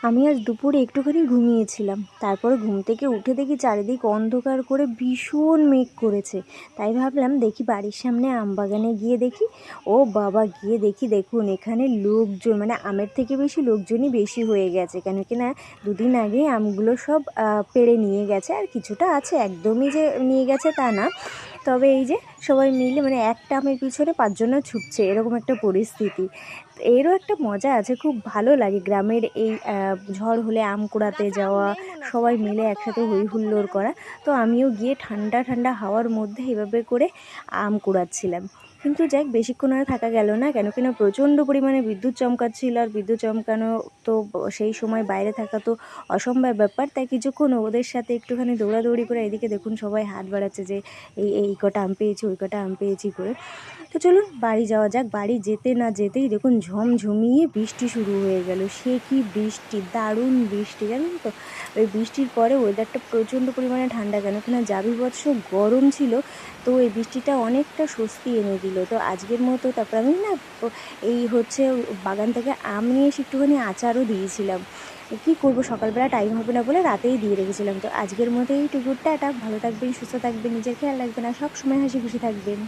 আমি আজ দুপুরে একটুখানি ঘুমিয়েছিলাম, তারপরে ঘুম থেকে উঠে দেখি চারিদিক অন্ধকার করে ভীষণ মেঘ করেছে। তাই ভাবলাম দেখি বাড়ির সামনে আম বাগানে গিয়ে দেখি। ও বাবা, গিয়ে দেখি দেখুন এখানে লোকজন, মানে আমের থেকে বেশি লোকজনই বেশি হয়ে গেছে। কেন কি না, দুদিন আগে আমগুলো সব পেড়ে নিয়ে গেছে, আর কিছুটা আছে, একদমই যে নিয়ে গেছে তা না। তবে এই যে সবাই মিলে, মানে একটা আমের পিছনে পাঁচজনা ছুটছে, এরকম একটা পরিস্থিতি। এরও একটা মজা আছে, খুব ভালো লাগে গ্রামের এই ঝড় হলে আম কুড়াতে যাওয়া, সবাই মিলে একসাথে হই হুল্লোড় করা। তো আমিও গিয়ে ঠান্ডা ঠান্ডা হাওয়ার মধ্যে এভাবে করে আম কুড়াচ্ছিলাম। কিন্তু যাক, বেশিক্ষণ আর থাকা গেল না, কেন কিনা প্রচণ্ড পরিমাণে বিদ্যুৎ চমকাচ্ছিল, আর বিদ্যুৎ চমকানো তো সেই সময় বাইরে থাকা তো অসম্ভব ব্যাপার। তাই কিছুক্ষণ ওদের সাথে একটুখানি দৌড়াদৌড়ি করে, এদিকে দেখুন সবাই হাত বাড়াচ্ছে যে এই কটা আম পেয়েছি, ওই কটা আম পেয়েছি করে। তো চলুন বাড়ি যাওয়া যাক। বাড়ি যেতে না যেতেই দেখুন ঝমঝমিয়ে বৃষ্টি শুরু হয়ে গেল। সে কি বৃষ্টি, দারুণ বৃষ্টি, জানেন তো। ওই বৃষ্টির পরে ওয়েদারটা প্রচণ্ড পরিমাণে ঠান্ডা, কেন কিনা যা বীভৎস গরম ছিল। তো এই বৃষ্টিটা অনেকটা স্বস্তি এনে দিল। তো আজকের মতো তারপর আমি না এই হচ্ছে বাগান থেকে আম নিয়ে এসে একটুখানি আচারও দিয়েছিলাম। কী করবো, সকালবেলা টাইম হবে না বলে রাতেই দিয়ে রেখেছিলাম। তো আজকের মতো এইটুকু, টাটা, ভালো থাকবেন, সুস্থ থাকবেন, নিজের খেয়াল রাখবেন, আর সব সময় হাসি খুশি থাকবেন।